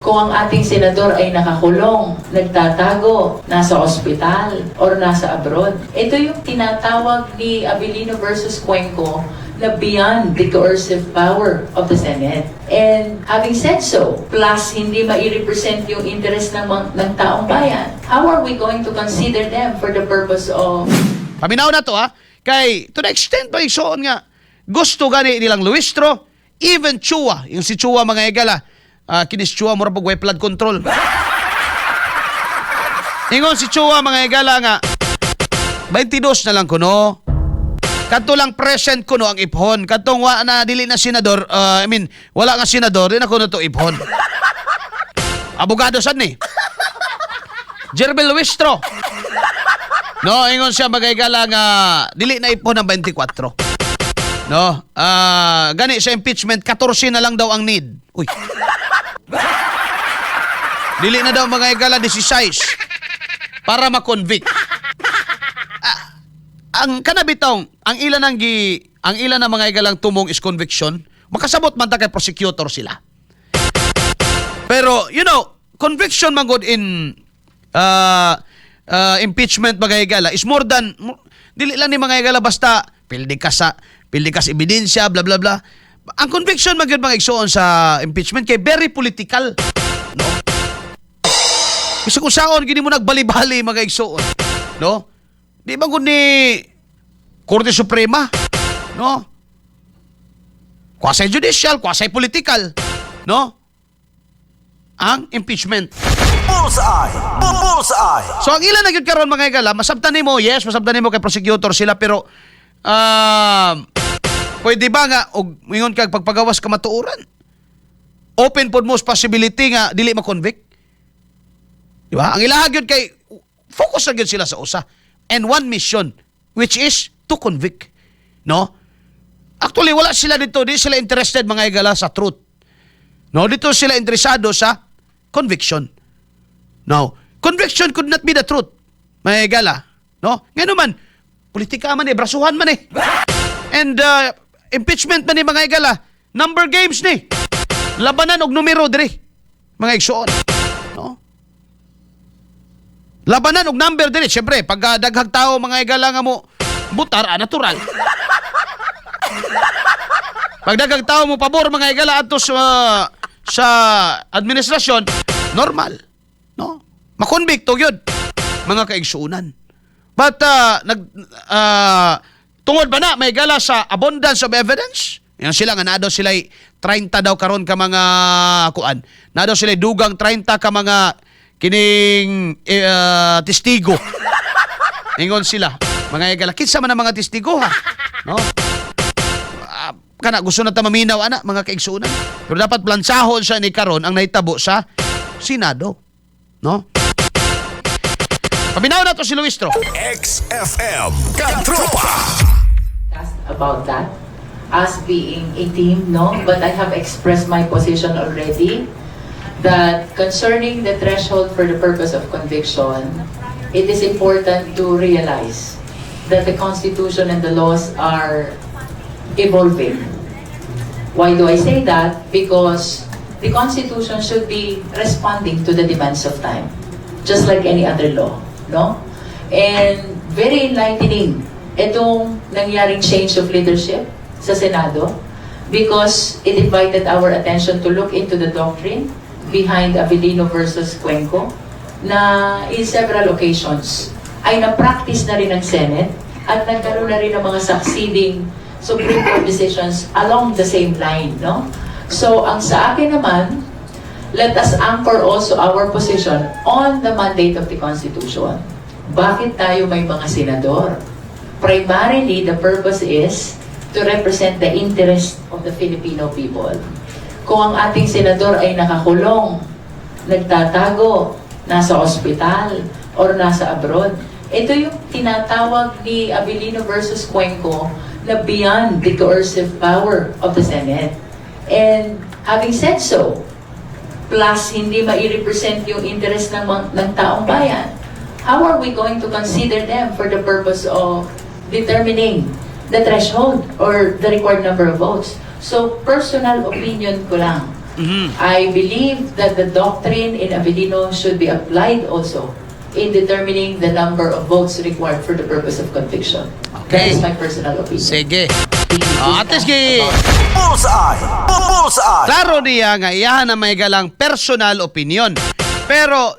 Kung ang ating senador ay nakakulong, nagtatago, nasa ospital, or nasa abroad. Ito yung tinatawag ni Abilino versus Cuenco na beyond the coercive power of the Senate. And having said so, plus hindi mai-represent yung interest ng taong bayan, how are we going to consider them for the purpose of... Paminaw na to ha. Kay, to the extent pa isoon nga, gusto gani nilang Luistro, even Chua, yung si Chua mga igala, kinis Chua mura pag way flood control. Ingon si Chua mga igala nga, 22 na lang kuno. Kadto lang present kuno ang iphon. Kadtong wa na dili na senador, wala nga senador, din ako na to iphon. Abogado sad ni. Jerbel Luistro. No, ingon siya magigala nga dili na iphon ng 24. No, gani sa impeachment 14 na lang daw ang need. Uy. Dili na daw magigala 16 para ma-convict. Ang kanabitaw, ang ilan ng mga igalang tumong is conviction, makasabot man ta kay prosecutor sila. Pero, you know, conviction man good in impeachment mga igala is more than, dili lang ni mga igala basta pildi ka ebidensya, bla bla bla. Ang conviction man good mga igsoon sa impeachment kay very political. No? Kasi kung saon, gini mo nagbali-bali mga igsoon. No? Di ba kung ni Korte Suprema, no? Quasi-judicial, quasi-political, no? Ang impeachment. Bullseye! Bullseye! So, ang ilan na yun karon mga igala, masabtan mo, yes, masabtan mo kay prosecutor sila, pero, pwede ba nga, o ngayon kag pagpagawas ka matuuran? Open po most possibility nga, dili ma-convict. Di ba? Ang ilahag yun kay, focus na yun sila sa usa. And one mission, which is to convict. No? Actually, wala sila dito. Di sila interested, mga igala, sa truth. No? Dito sila interesado sa conviction. Now, conviction could not be the truth, mga igala. No? Ngayon man, politika man brasuhan man And impeachment man mga igala, number games ni. Labanan og numero diri, mga igsoon. No? Labanan og number dili, syempre pag daghang tao mga igala nga mo butar natural. Pag daghang tao mo pabor mga igala adto sa administrasyon, normal, no? Makonbikto gyud mga kaigsuunan. But tungod ba na may igala sa abundance of evidence? Yan sila nga na daw sila 30 daw karon ka mga kuan. Na daw sila dugang 30 ka mga kining testigo. Ingon sila, mga igala, kinsa man ang mga testigo ha? No? Kana gusto na ta maminaw ana mga kaigsunan. Pero dapat plansahon siya ni karon ang nahitabo sa Senado, no? Paminaw na to si Luistro. XFM Katropa. About that, as being a team, no? But I have expressed my position already that concerning the threshold for the purpose of conviction, it is important to realize that the Constitution and the laws are evolving. Why do I say that? Because the Constitution should be responding to the demands of time, just like any other law, no? And very enlightening itong nangyaring change of leadership sa Senado because it invited our attention to look into the doctrine behind Abilino versus Cuenco na in several occasions ay na-practice na rin ng Senate at nagkaroon na rin ng mga succeeding Supreme Court decisions along the same line, no? So, ang sa akin naman, let us anchor also our position on the mandate of the Constitution. Bakit tayo may mga senador? Primarily, the purpose is to represent the interest of the Filipino people. Kung ang ating senador ay nakakulong, nagtatago, nasa ospital, or nasa abroad, ito yung tinatawag ni Abilino versus Cuenco na beyond the coercive power of the Senate. And having said so, plus hindi mai-represent yung interest ng taong bayan, how are we going to consider them for the purpose of determining the threshold or the required number of votes? So, personal opinion ko lang. I believe that the doctrine in Avellino should be applied also in determining the number of votes required for the purpose of conviction. That Okay. is my personal opinion. Sige. At least Bullseye. Bullseye. klaro niya nga iyahan na may galang personal opinion. Pero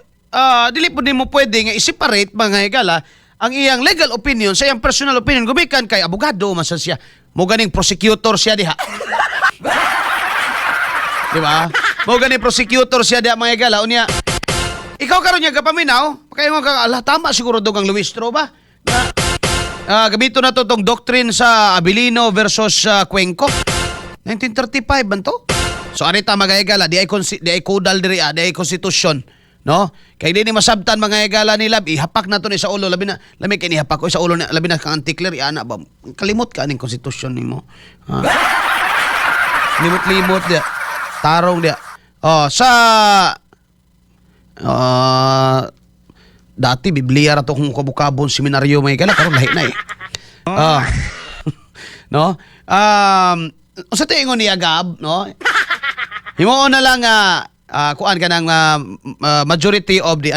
dili po din mo pwede nga i-separate mga higala ang iyang legal opinion sa iyang personal opinion. Gumikan kay abogado man siya. Mo ganing prosecutor siya diha. Di ba? Mo ganing prosecutor siya diha mga higala. Unya, ikaw karon niya kapaminaw, kaya mo ka ala tama siguro dogang Luistro ba? Na gamito na to tong doctrine sa Abilino versus Cuenco. 1935 man to. So arita mga higala, di ay kodal diri di ay konstitusyon, no? Kay di ni masabtan mga higala nila, ihapak na to ni sa ulo, labi kay ni hapak ko sa ulo ni labi na kang antikler ana ba. Kalimot ka ning konstitusyon nimo. Ha? Limot-limot dia. Tarong dia. Sa dati Biblia ra to kung kabukabon seminaryo may higala karon lahi na eh. No? Sa tingon ni Agab, no? Himo na lang kuan ka ng majority of the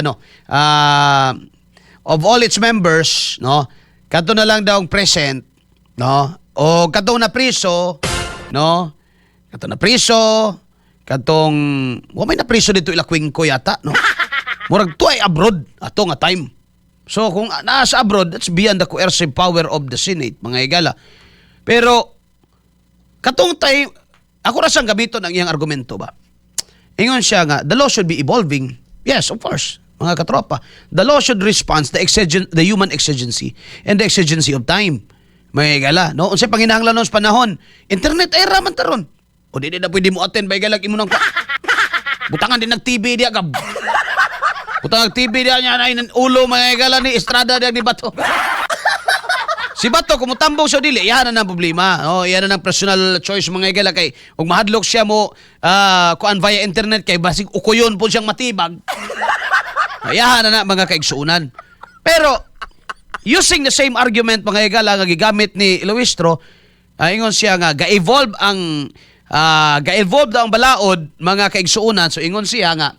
of all its members, no? Kadto na lang daw ang present, no? O kadto na priso, no? Kadto na priso, kadtong wa may na priso dito ilakwing ko yata, no? Murag tuay abroad ato nga time. So kung nasa abroad, that's beyond the coercive power of the Senate, mga higala. Pero katong time, ako ra siyang gamiton ang iyang argumento ba? Ingon siya nga, the law should be evolving. Yes, of course, mga katropa. The law should respond the human exigency and the exigency of time. Mga higala, no? Unsay panginahanglan sa panahon? Internet era man taron. O di na pwede mo attend ba higala imo nang butangan din nag-TV diya gab. Butang nag-TV diya niya na ulo mga higala ni Estrada diya ni Bato. Si Bato, kung mutambong siya dili, yan na ng problema. Oh, yan na ng personal choice mga higala kay kung mahadlok siya mo kuan via internet kay basig ukoyon po siyang matibag. Yan na mga kaigsuunan. Pero using the same argument mga higala nga gigamit ni Luistro, ingon siya nga ga-evolve ang balaod mga kaigsuunan. So ingon siya nga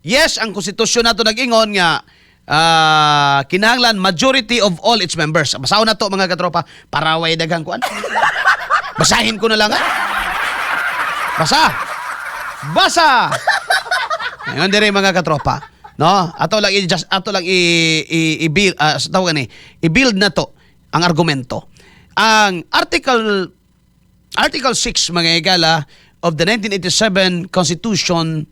yes, ang konstitusyon nato nag-ingon nga kinahanglan majority of all its members. Basahon na to mga katropa para way daghang kuan. Basahin ko na lang ha. Basa. Ngayon dire mga katropa, no? Ato lang i-build i-build na to ang argumento. Ang Article 6 mga higala of the 1987 Constitution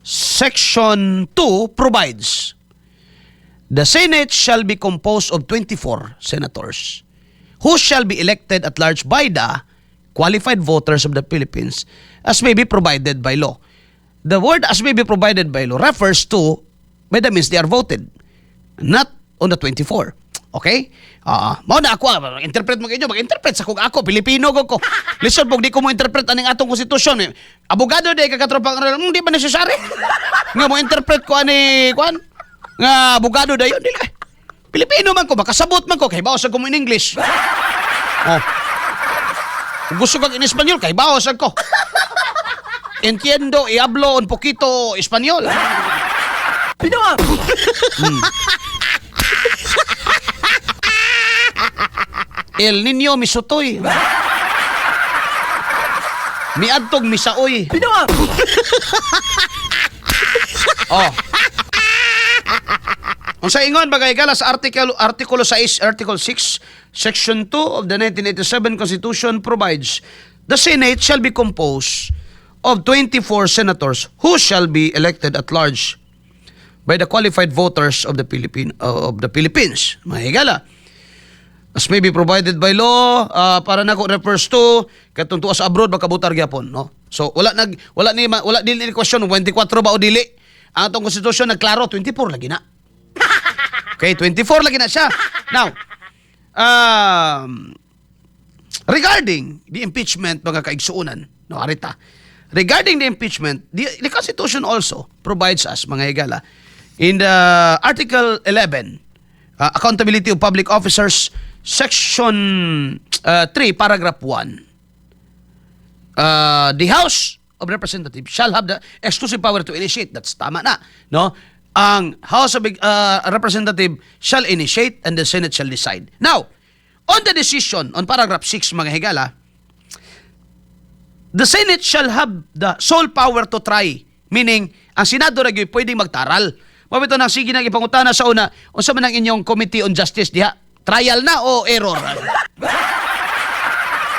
Section 2 provides the Senate shall be composed of 24 senators who shall be elected at large by the qualified voters of the Philippines as may be provided by law. The word as may be provided by law refers to by the means they are voted, not on the 24. Okay? Mao na ako, interpret mo kayo, mag-interpret sa kung ako, Pilipino ko. Listen, pag di ko mo interpret aning atong konstitusyon, abogado day kakatropang, di ba necessary? Nga mo interpret ko ani, kuan? Nga abogado dayon, dili. Pilipino man ko, makasabot man ko, kay bawas ko mo in English. Kung gusto kag in Espanyol, kay bawas ko. Entiendo y hablo un poquito Espanyol. Pinawa. El Niño misutoy. Miadtog misaoy. Pinawa. Unsa ingon bagay gala sa Artikulo 6, Article 6, Section 2 of the 1987 Constitution provides the Senate shall be composed of 24 senators who shall be elected at large by the qualified voters of the Philippines. Mahigala. As may be provided by law, para nako refers to katong tuwa sa abroad makabutar gyapon, no? So wala dili ni question 24 ba o dili. Ang atong konstitusyon nagklaro 24 lagi na. Okay, 24 lagi na siya. Now, regarding the impeachment mga kaigsuunan, no, arita. Regarding the impeachment, the Constitution also provides us mga higala in the Article 11, Accountability of Public Officers, Section 3, Paragraph 1. the House of Representatives shall have the exclusive power to initiate. That's tama na, no? Ang House of Representative shall initiate and the Senate shall decide. Now, on the decision on paragraph 6, mga higala, the Senate shall have the sole power to try. Meaning, ang Senado na gyud pwedeng magtaral. Mabito nang sige nang ipangutana sa una, unsa man ang inyong Committee on Justice diha? Trial na o error?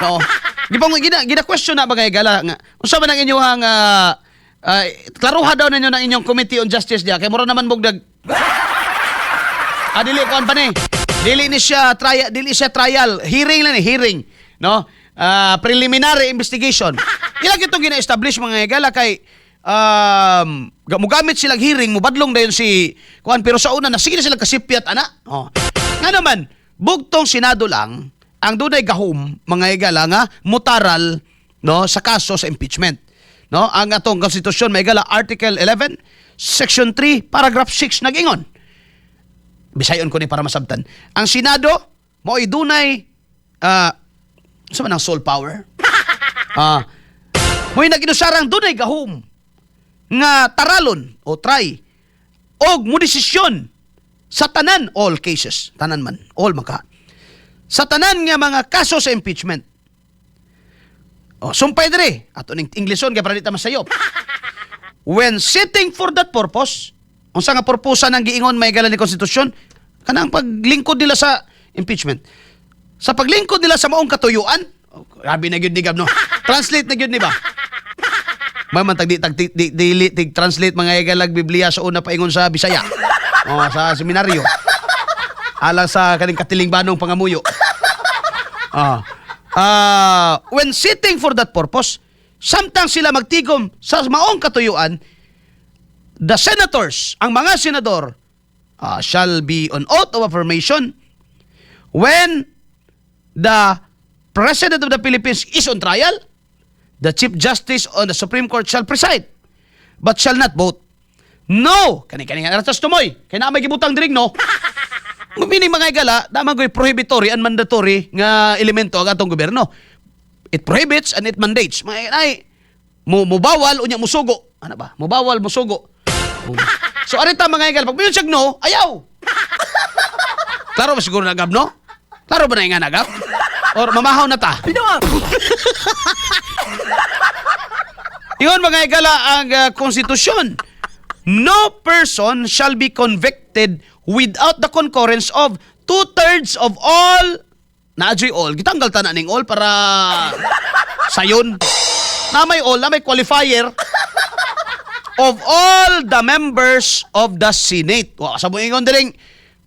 No. Gina-question na mga higala nga. Unsa man ang inyong klaruha daw ninyo ng inyong Committee on Justice diha kay mura naman bugdag. Dili kon pa ni. Dili siya trial, hearing lang hearing, no? Preliminary investigation. Ilang itong gina-establish mga higala kay mugamit silang hearing, mubadlong dayon si kuan pero sa una sige na silang kasipyat ana. Oh. Nga naman, bugtong Senado lang ang dunay gahom mga higala nga mutaral no sa kaso sa impeachment. No, ang atong konstitusyon may higala Article 11, Section 3, Paragraph 6 nag-ingon. Bisayon ko ni para masabtan. Ang Senado mo'y dunay sa manang sole power. Mo'y nag-inusarang dunay gahom nga taralon o try og mo desisyon sa tanan all cases, tanan man, all maka. Sa tanan nga mga kaso sa impeachment. Sumpay dire, ato ning Ingleson kay para di ta masayop. When sitting for that purpose, unsa nga purpose nang giingon may galan ni konstitusyon, kanang paglingkod nila sa impeachment. Sa paglingkod nila sa maong katuyuan, grabe na gyud ni Gab no. Translate na gyud ni ba? Maman translate mga igalag Biblia sa una paingon sa Bisaya. Sa seminaryo. Alang sa kaning katilingbanong pangamuyo. When sitting for that purpose, samtang sila magtigom sa maong katuyuan, the senators, ang mga senador, shall be on oath of affirmation when the President of the Philippines is on trial. The Chief Justice on the Supreme Court shall preside, but shall not vote. No! Kani-kani nga ratas tumoy. Kaya na may gibutang diring, no? Meaning mga igala, damang ko'y prohibitory and mandatory nga elemento ang atong gobyerno. It prohibits and it mandates. Mga ay, mubawal o niya musugo. Ano ba? Mubawal, musugo. So, arita mga igala, pag may siyag no, ayaw! Klaro ba siguro na Gab, no? Klaro ba na nga na Gab? Or mamahaw na ta? Pinawang! Iyon mga igala ang konstitusyon. No person shall be convicted without the concurrence of 2/3 of all naadyoy all. Gitanggal ta na ning all para sayon. Na may all, na may qualifier of all the members of the Senate. Wa sa moingon diring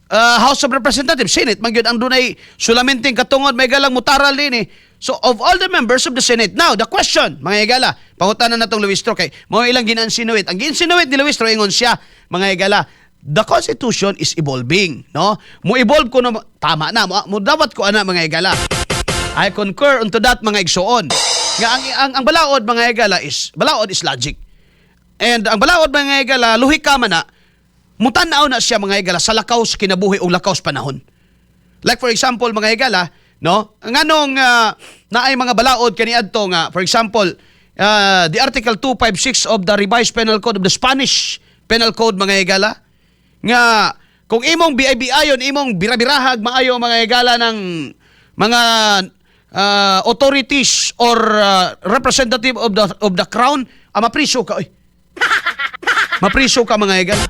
House of Representatives, Senate, magyud ang dunay sulamenting katungod may galang mutaral din eh. So, of all the members of the Senate. Now, the question, mga higala, pangutanan na itong Luistro kay mga ilang ginansinuit. Ang ginsinuit ni Luistro, ingon siya, mga higala, the Constitution is evolving, no? Mo evolve ko no, tama na, mo dapat ko ana mga higala. I concur unto that mga igsuon. Nga ang balaod mga higala is logic. And ang balaod mga higala, luhi ka man na, mutanaw na siya mga higala sa lakaws kinabuhi o lakaws panahon. Like for example mga higala, no? Nganong naay mga balaod kaniadto nga for example, the Article 256 of the Revised Penal Code of the Spanish Penal Code mga higala nga kung imong BIB-ayon imong birabirahag maayo mga higala ng mga authorities or representative of the crown, mapriso ka oy. Mapriso ka mga higala.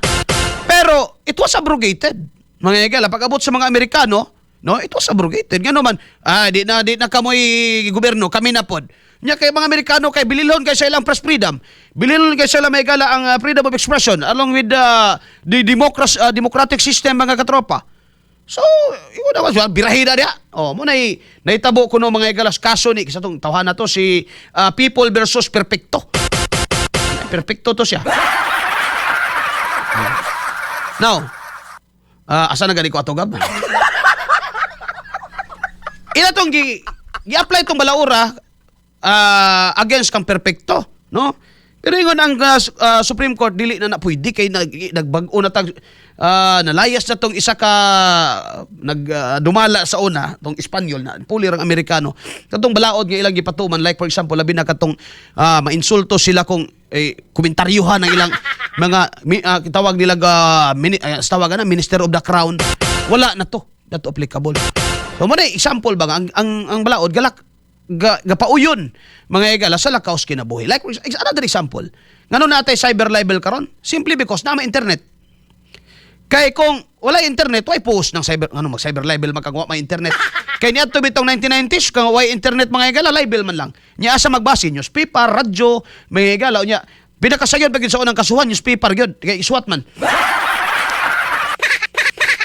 Pero it was abrogated. Mga higala, pag abot sa mga Amerikano, no, it was abrogated. Ngano man, di na kamoy gobyerno, kami na pod. Nya kay mga Amerikano kay bililhon kay sa ilang press freedom. Bililhon kay sa ilang mga higala ang freedom of expression along with the democratic system mga katropa. So, imo naman siya birahida dia. Mo naitabo kuno mga higala kaso ni sa tong tawhan na to si People versus Perfecto. Perfecto to siya. Now, asa na gani ko ato Gab? Ila tong gi-apply tong balaura against kang Perfecto, no? Pero ingon ang Supreme Court dili na pwede kay nagbag-o na tag nalayas na tong isa ka dumala sa una tong Espanyol na puli rang Amerikano. Katong balaod nga ilang gipatuman like for example labi na katong mainsulto sila kung komentaryuhan ng ilang mga tawag nila tawag na Minister of the Crown. Wala na to. Not applicable. So mo na example ba nga ang balaod galak gapauyon mga higala sa lakaws kinabuhi. Like another example. Ngano natay cyber libel karon? Simply because na internet. Kay kung wala internet, why post ng mag cyber libel magkagawa may internet. Kay niadto bitong 1990s kung why internet mga higala libel man lang. Nya asa magbase newspaper, radyo, mga higala nya pinakasagyon pagid sa unang kasuhan newspaper gyud kay iswat man.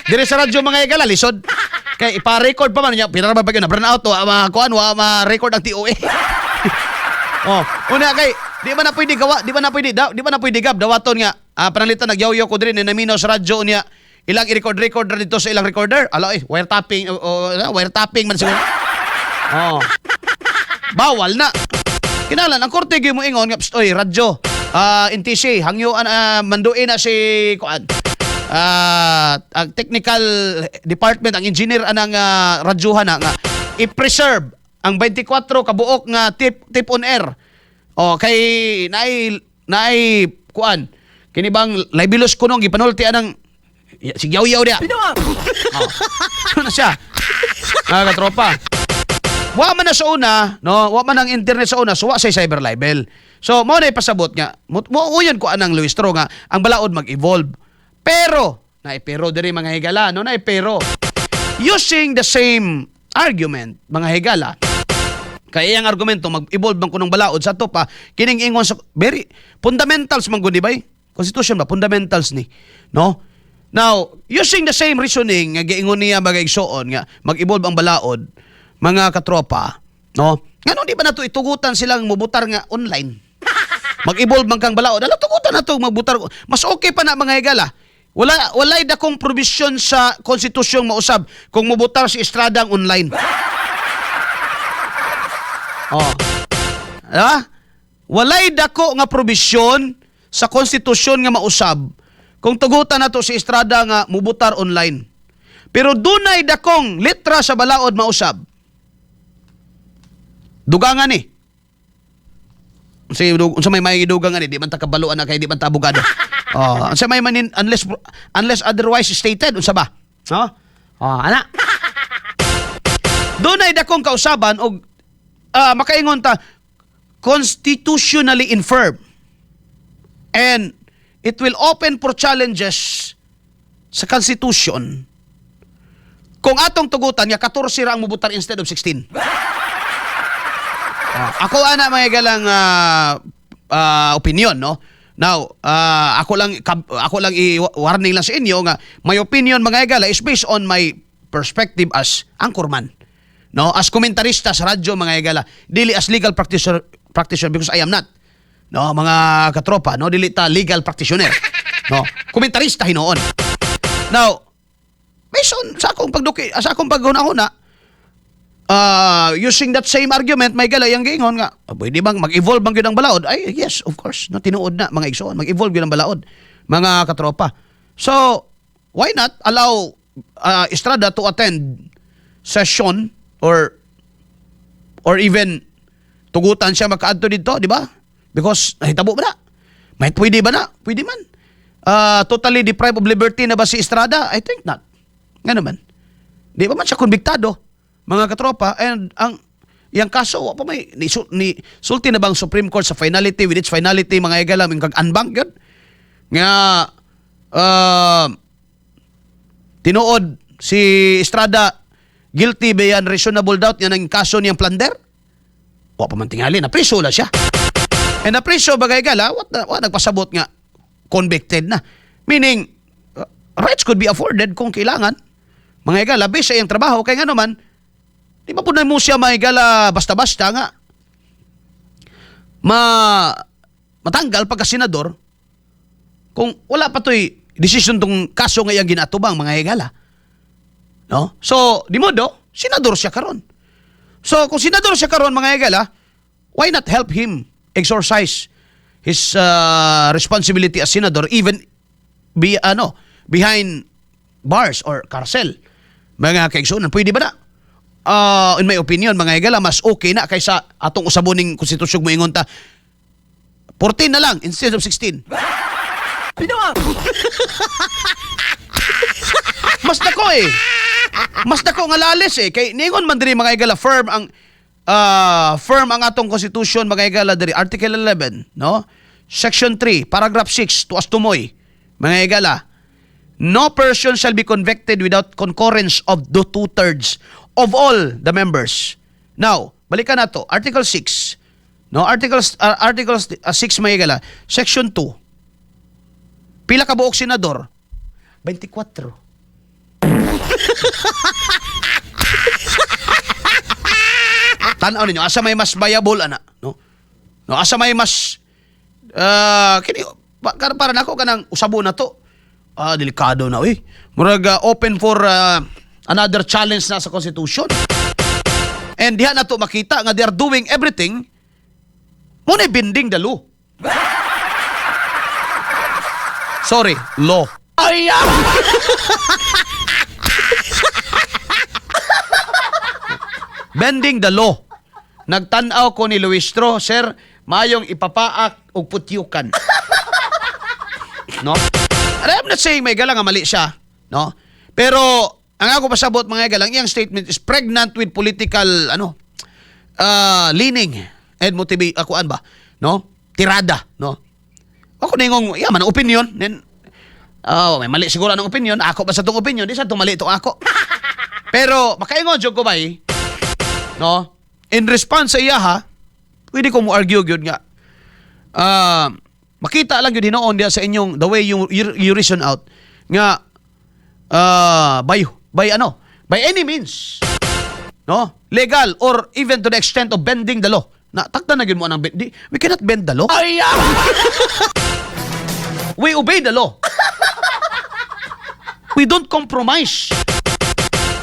Dire sa radyo mga higala lisod. Kay ipa-record pa man niya, pinaraba pa yun, burn out, ma-record ang TOA. Una kay, di ba na pwede gab, dawaton nga, panalitan nagyaw-yaw ko din, naminaw sa radyo niya, ilang i-record na dito sa ilang recorder, wiretapping man siguro. Bawal na. Kinalan, ang korte mo ingon, nga, radyo, NTC, hangyo, manduin na si, ang technical department, ang engineer anang radyuhan na nga i-preserve ang 24 kabuok nga tip on air. Kay naay kuan kini bang libelos kunong gipanulti anang sigyaw-yaw dia. Ano na siya? Katropa. Wa man na sa una, no? Wa man ang internet sa una, so wa say cyber libel. So mo na ipasabot nga. Mo uyon ko anang Luistro nga ang balaod mag-evolve. Pero, naipero diri mga higala, no? Naipero. Using the same argument, mga higala, kaya ang argumento, mag-evolve bang kunong balaod sa to pa, kining ingon sa, very, fundamentals man guni ba? Constitution ba? Fundamentals ni. No? Now, using the same reasoning, nga giingon niya magigsoon, nga mag-evolve ang balaod, mga katropa, no? Nga di ba na to itugutan silang mubutar nga online? Mag-evolve man kang balaod, alam, tugutan na to, magbutar. Mas okay pa na mga higala. Walay dakong provision sa konstitusyong mausab kung mubutar si Estrada ang online. Walay dako nga provision sa konstitusyon nga mausab kung tugutan nato si Estrada nga mubutar online. Pero dunay dakong litra sa balaod mausab. Dugangan ni. Unsa may dugangan ni, di man ta kabaluan na kay di man ta abogado. Unsa may manin unless otherwise stated unsa ba? Ana. Dunay dakong kausaban og makaingon ta constitutionally infirm. And it will open for challenges sa Constitution kung atong tugutan nga 14 ra ang mubutar instead of 16. Ako ana may galang opinion, no? Now, ako lang i-warning lang sa inyo nga my opinion mga higala is based on my perspective as anchorman. No, as komentarista sa radyo mga higala, dili as legal practitioner because I am not. No, mga katropa, no, dili ta legal practitioner. No, komentarista hinoon. Now, based on sa akong paghuna-huna, using that same argument, may gala yung giingon nga, pwede bang mag-evolve bang yun ang balaod? Ay, yes, of course. No, tinuod na, mga igsoon. Mag-evolve yun ang balaod, mga katropa. So, why not allow Estrada to attend session or even tugutan siya makaadto dito, di ba? Because, nahitabo ba na? Pwede ba na? Pwede man. Totally deprived of liberty na ba si Estrada? I think not. Nga naman. Di ba man siya konbiktado? Mga katropa, and yung kaso, pa may sulti na bang Supreme Court sa finality, with its finality, mga higala, yung kag-unbank yun? Nga, tinuod si Estrada, guilty beyond reasonable doubt, yan ang kaso niyang plunder? Wa pa man tingali, napriso na siya. And napriso, bagay higala, nagpasabot nga, convicted na. Meaning, rights could be afforded kung kailangan. Mga higala, based sa iyang trabaho, kaya nga naman, di ba po na mo siya mahigala basta-basta nga matanggal pagka-senador kung wala pa to'y desisyon tong kaso nga yung ginatubang mga higala. No? So, di modo, senador siya karon. So, kung senador siya karon mga higala, why not help him exercise his responsibility as senador even behind bars or carousel. Mga kaigsunan, pwede ba na? In my opinion, mga higala, mas okay na kaysa atong usaboning konstitusyon mo ingon ta 14 na lang instead of 16. Pinawang! Mas dako eh. Mas dako nga lalis eh. Kay ningon man diri mga higala firm ang atong konstitusyon mga higala diri Article 11, no? Section 3, paragraph 6 tuas tumoy. Mga higala, no person shall be convicted without concurrence of the 2/3 of all the members. Now, balikan na to. Article 6. No, Article 6 mayigala. Section 2. Pila ka buok senador? 24. Tanaw ninyo, asa may mas viable ana, no? No, asa may mas para nako kanang usabo na to. Delikado na murag open for another challenge na sa Constitution. And diha na to makita nga they are doing everything muna bending the law. Sorry, law. Ay! Bending the law. Nagtanaw ko ni Luistro, sir, mayong ipapaak og putyukan. No? I'm not saying may galang nga mali siya, no? Pero ang ako pasabot mga galang, iyang statement is pregnant with political leaning and akuan ba, no? Tirada, no? Ako ningong man ang opinion, then may mali siguro ang opinion, ako ba sa tong opinion, di sa tong mali to ako. Pero makaingon jud ko ba no? In response sa iya pwede ko mo argue gyud nga makita lang yun hinoon diya sa inyong the way you reason out nga by any means, no, legal or even to the extent of bending the law, na takda na gyud mo we cannot bend the law. We obey the law. We don't compromise.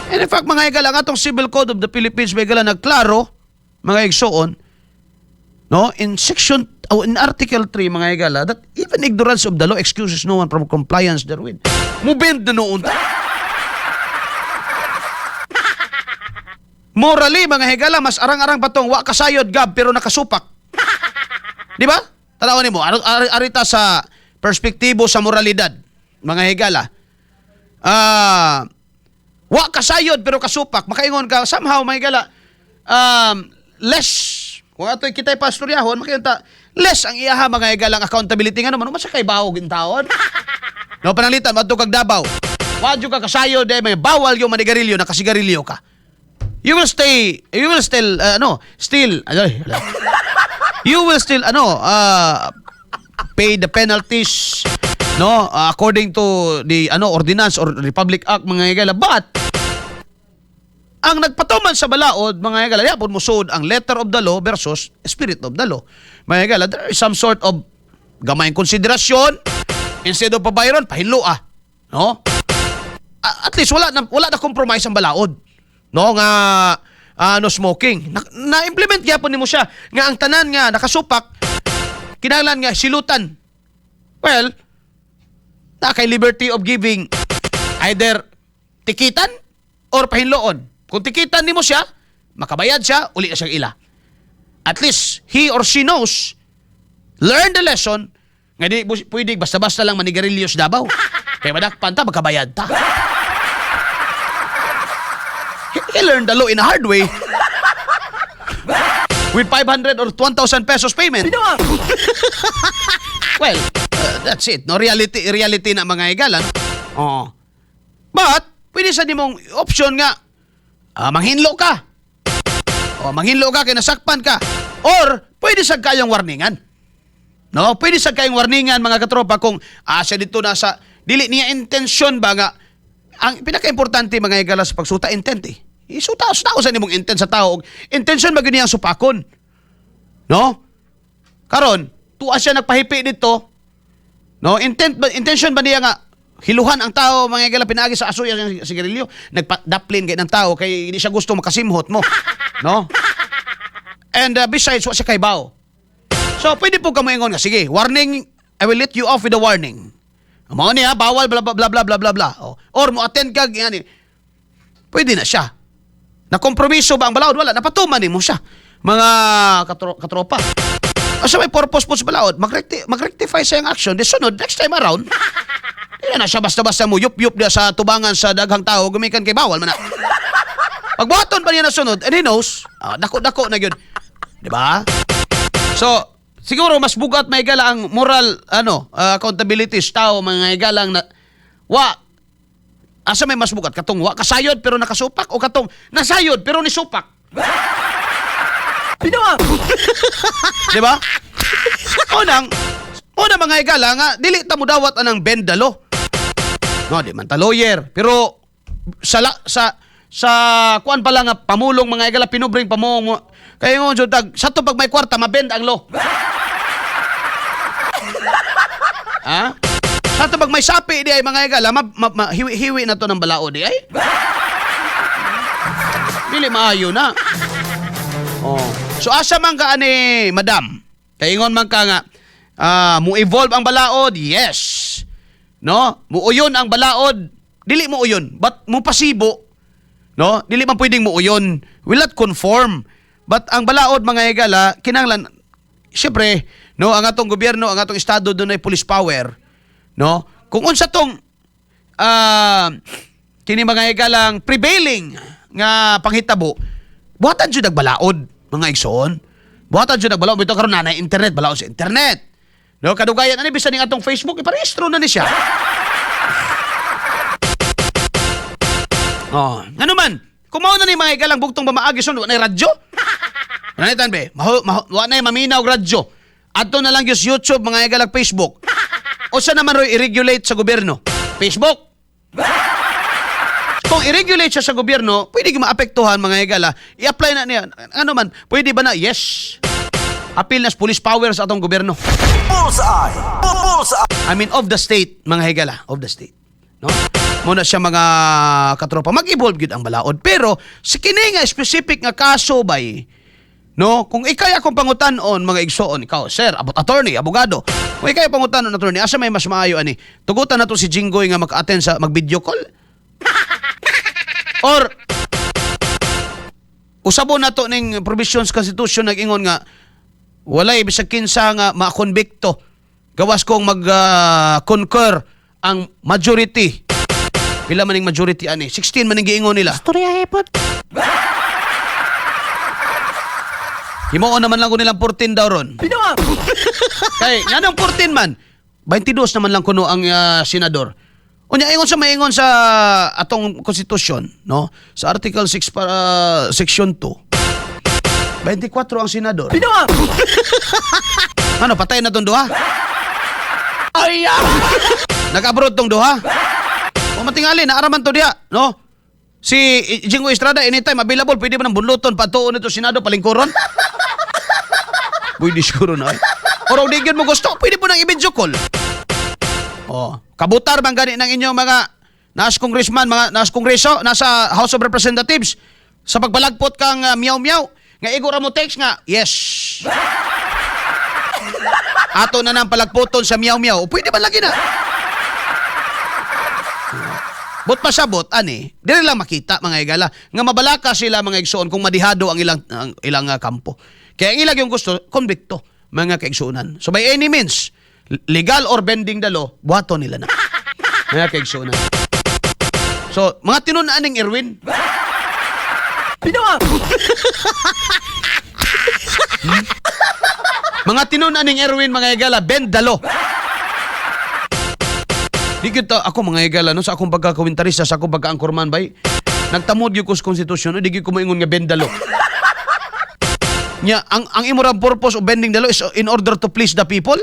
And in fact, mga higala, atong Civil Code of the Philippines, mga higala, nagklaro, mga igsoon, no, in Article 3, mga higala, that even ignorance of the law excuses no one from compliance therewith. Mubend na noon. Morally, mga higala, mas arang-arang patong, wa kasayod gab, pero nakasupak. Di ba? Tanawan mo, arita sa perspektibo sa moralidad, mga higala. Wa kasayod pero kasupak, makaingon ka somehow may gala less kung ato'y kita'y pastoryahon makaingon ta less ang iyaha mga igalang accountability nga naman umasa kay bawog in taon. No, panalitan madto kag Davao, wa jud ka kasayod may bawal yung manigarilyo, nakasigarilyo ka, you will still pay the penalties, no, according to the ordinance or Republic Act mga higala. But ang nagpatuman sa balaod mga higala, yapon mo sud ang letter of the law versus spirit of the law mga higala. There is some sort of gamayng konsiderasyon instead of pabayron pahinlo no, at least wala na compromise ang balaod, no, nga no smoking na implement gyapon nimo siya nga ang tanan nga nakasupak kinahanglan nga silutan. Well, na kay liberty of giving either tikitan or pahinloon. Kung tikitan nimo siya, makabayad siya, uli na siyang ila. At least he or she knows, learn the lesson, nga di pwede basta-basta lang manigarilyo sa Davao. Kaya madakpan ta, magkabayad ta. He learned the law in a hard way. With 500 or 1,000 pesos payment. Well, that's it. No, reality na mga higalan. But pwede sa nimong option nga manghinlo ka. Manghinlo ka kay nasakpan ka. Or pwede sa kayong warningan. No, pwede sa kayong warningan mga katropa kung siya dito nasa dili niya intensyon ba nga ang pinaka-importante mga higala sa pagsuta intent isuta sa nimong intent sa tao. Intention ba gini ang supakon? No? Karon, tuwa siya nagpahipi dito. No, intention ba niya nga hiluhan ang tao mga higala pinaagi sa asuya ng sigarilyo, nagpadaplin kay ng tao kay hindi siya gusto makasimhot mo. No? And besides, wa siya kay bao. So, pwede po ka moingon nga, sige, warning, I will let you off with a warning. Mao niya, bawal, bla bla bla bla bla bla bla. Or mo attend kag, yani, pwede na siya. Nakompromiso ba ang balaod? Wala, napatuman mo siya. Mga katropa. Asa may purpose po sa balaod, mag-rectify sa yung action, di sunod, next time around, hindi na siya basta-basta mo, yup-yup dia sa tubangan sa daghang tao, gumikan kay bawal man na. Pagbuhaton pa niya na sunod, and he knows, dako-dako na yun. Di ba? So, siguro mas bugat may gala ang moral, accountability sa tao, mga igalang na, asa may mas bugat? Katong kasayod pero nakasupak o katong nasayod pero nisupak? Binuang! Di ba? Unang mga igala nga, dili ta mo dawat anang bendalo. No, di man ta lawyer. Pero sa kuan pala nga pamulong mga igala pinubring pamong kaya nga jud tag sa to pag may kwarta mabend ang law. Ha? Sa to pag may sapi di ay mga igala hiwi na to ng balao di ay. Dili maayo na. Oh. So asa man ka ani, madam? Kaingon man ka nga mo evolve ang balaod. Yes. No? Muuyon ang balaod. Dili mo uyon, but mo pasibo. No? Dili man pwedeng mo uyon. Will not conform. But ang balaod mga higala, kinahanglan syempre, no, ang atong gobyerno, ang atong estado doon ay police power. No? Kung unsa tong kini mga higalang prevailing nga panghitabo, buhatan jud ang balaod. Mga igsoon. Buhatan dyan nagbalaw. Bito karon na internet. Balaw sa internet. No, kadugayan. Ano bisa ning atong Facebook? Iparehistro na ni siya. Ano man? Kumaw na ni mga igalang bugtong bamaagi. So, na radyo? Nanitan be? Wa na maminaw radyo. Ato na lang yung YouTube, mga igalang Facebook. O sa naman ro i-regulate sa gobyerno? Facebook? Kung i-regulate siya sa gobyerno, pwede maapektuhan mga higala. I-apply na niya. Ano man, pwede ba na? Yes. Appeal na police power sa atong gobyerno. Bullseye! Bullseye! I mean, of the state, mga higala. Of the state. No? Muna siya mga katropa. Mag-evolve yun ang balaod. Pero, sa kini nga specific nga kaso bay, no? Kung ikay akong pangutanon, mga igsoon, ikaw, sir, attorney, abogado, kung ikay pangutanon, attorney, asa may mas maayo, ani? Tugutan na to si Jinggoy nga mag-attend sa mag-video call? Or usabo na to ning provisions constitution nag-ingon nga walay bisag kinsa nga makonbikto gawas kong mag-concur ang majority. Pila man ning majority ani? 16 man ning giingon nila. Storya hepot. Himuon naman lang ko nilang 14 daw ron. Binuang! Kay nganong 14 man? 22 naman lang kuno ang senador. Unya ingon sa maingon sa atong konstitusyon, no? Sa Article 6 para Section 2. 24 ang senador. Binuang! Ano, patay na tong duha? Ay! Nag-abroad tong duha? O matingali, naaraman to diha, no? Si Jingo Estrada, anytime available, pwede ba ng bunluton, patuon ito senado, palingkuron? Pwede siguro na eh. Or di yun mo gusto, pwede po ng i-video call. Kabutar bang gani ng inyong mga nas congressman, mga nas kongreso, nasa House of Representatives sa pagbalagpot kang miyaw-miyaw nga igora mo text nga, yes. Ato na nang palagputon sa miyaw-miyaw. Pwede ba lagi na? Bot pasabot, ani, dili lang makita mga igala nga mabalaka sila mga igsoon kung madihado ang ilang kampo. Kaya ang ilang yung gusto, konbikto mga kaigsuunan. So by any means, legal or bending the law, buhato nila na. Mga kaigsuunan. So, mga tinunaan ng Erwin. Binuang! Mga tinunaan ng Erwin, mga igala, bend the law. Di kita, ako mga igala, no, sa akong pagkakawentarista, sa akong pagkaangkorman, bay, nagtamod yung konstitusyon, di ko maingon nga bend the law. Nya, ang imurang purpose of bending the law is in order to please the people.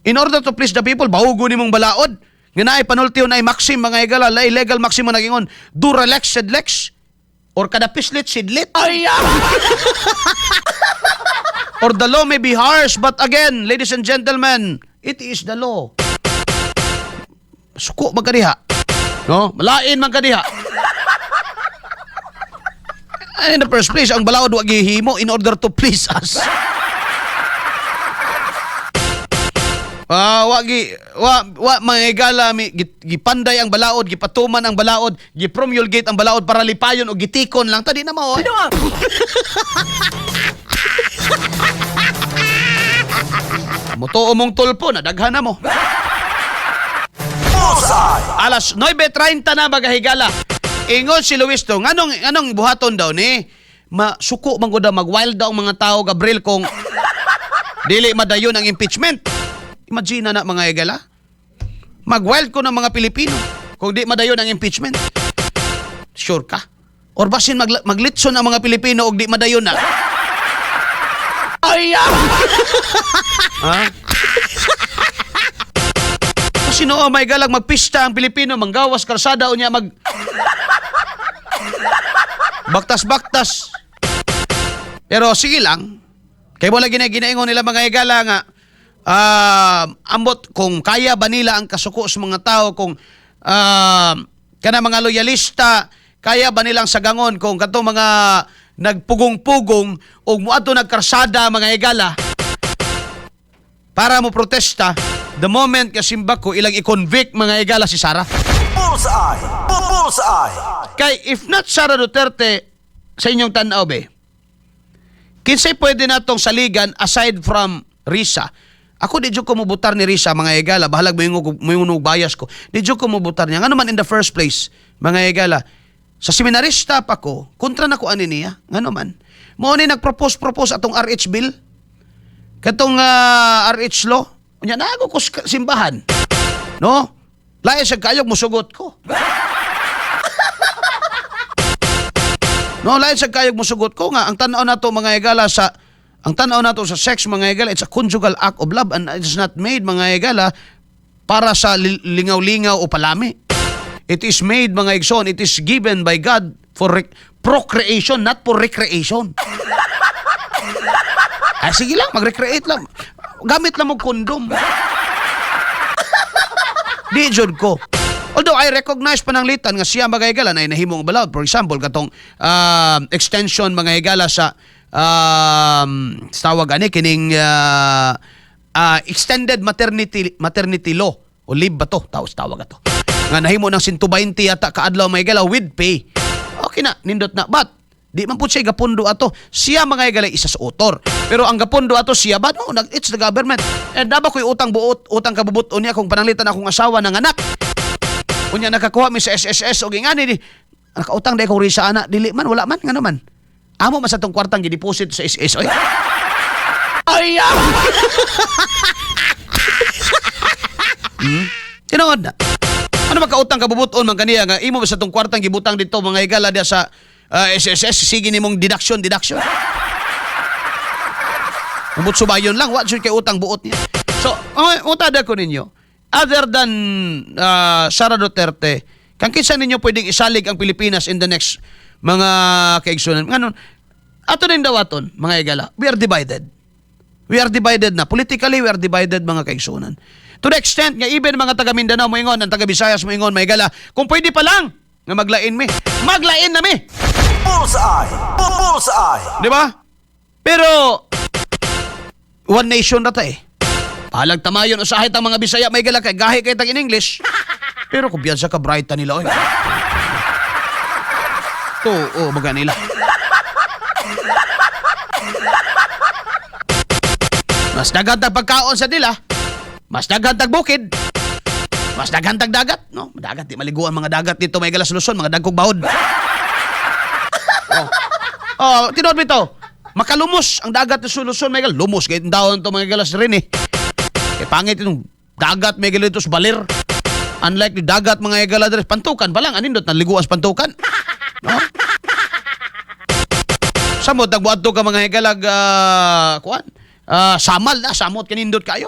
In order to please the people, bahugo ni mong balaod. Nga na ay panultiyo na ay maxim, mga igala, la illegal maxim mo nagingon, dura lex sed lex, or kada pislit sidlit. Ay! Or the law may be harsh, but again, ladies and gentlemen, it is the law. Suko magkadiha. No? Malain magkadiha. In the first place, ang balaod wag gihimo in order to please us. Wa mga higala gipanday ang balaod, gipatuman ang balaod, gipromulgate ang balaod para lipayon o gitikon lang tadi na mao. Binuang! Mutuo mong tulpo na daghan na mo. Bullseye! Alas 9:30 na mga higala. Ingon si Luis to, anong buhaton daw ni? Masuko man gud mag-wild daw ang mga tao, Gabriel, kung dili madayon ang impeachment. Imagine na mga higala. Mag-wild ko ng mga Pilipino kung di madayon ang impeachment. Sure ka? Or basin maglitson ang mga Pilipino og di madayon na. Ay! Ha? Kasi no, may galang magpista ang Pilipino, manggawas karsada o niya baktas-baktas. Pero sige lang. Kaya wala ginaingon nila mga higala nga, ambot kung kaya ba nila ang kasuko sa mga tao, kung kana mga loyalista, kaya ba nilang sagangon kung kato mga nagpugong-pugong o muadto nagkarsada mga higala para mo protesta, the moment kasimba ko ilang i-convict mga higala si Sara. Bullseye! Bullseye! Kay if not Sara Duterte sa inyong tanaw be, kinsay pwede natong saligan aside from Risa. Ako di ko mubutar ni Risa mga higala, bahalag mo yung bias ko. Di ko mubutar niya. Ano man in the first place mga higala, sa seminarista pa ko, kontra na ko ani niya. Ngano man. Mo ni nagpropose atong RH bill. Katong RH law. Unya nago ko simbahan. No? Lain sa kayog musugot ko. No, lain sa kayog musugot ko nga ang tan-aw nato mga higala sa sex mga higala, it's a conjugal act of love and it's not made mga higala para sa lingaw-lingaw o palami. It is made, mga igsoon, it is given by God for procreation, not for recreation. Ay, sige lang, mag-recreate lang. Gamit lang mo kondom. Di jud ko. Although I recognize pananglitan nga siya mga higala na inahimong balaod. For example, katong extension mga higala sa tawag ani kining extended maternity law o leave ba to? Tawag ato. Nga nahimo ng 120 yata kaadlaw may higala with pay. Okay na, nindot na. But di man pud siya gapundo ato. Siya mga higala isa sa author. Pero ang gapundo ato siya ba? No, it's the government. Eh daba ko'y utang kabubuton niya kung pananglitan akong asawa ng anak. Unya nakakuha mi sa SSS o gingani di. Nakautang dai kong Risa ana, dili man wala man ngano man. Amo man sa tong kwartang gi-deposit sa SS. Oy. Ay! Tinood na. Ano makautang kabubuton man kaniya nga imo sa tong kwartang gibutang dito mga higala dia sa SSS, sige nimong deduction. Umot subayon lang, wa jud kay utang buot niya. So, utada ko ninyo, other than Sara Duterte, kang kinsa ninyo pwedeng isalig ang Pilipinas in the next mga kaigsunan? Nganon, ato din dawaton, mga higala, we are divided. We are divided na. Politically, we are divided, mga kaigsunan. To the extent nga even mga taga Mindanao moingon, ang taga Visayas moingon, may higala, kung pwede pa lang nga maglain na mi. Bullseye! Bullseye! Di ba? Pero one nation na ta eh. Palag tamayon usahit ang mga Bisaya may higala kay gahi kay tag in English. Pero kung biyansa ka bright nila oy. To baga nila. Mas daghan tag pagkaon sa nila. Mas daghan tag bukid. Mas daghan tag dagat, no? Dagat di maliguan mga dagat dito may galas Luzon, mga dagkog bahod. Tinood mo ito. Makalumos ang dagat sa Luzon, may galas lumos kay daon to mga galas rin eh. Kay pangit itong dagat may galas sa balir. Unlike the dagat mga galas pantukan pa lang anindot naliguan sa pantukan. No? Samot nagbuad to ka mga higalag samot kanindot kayo.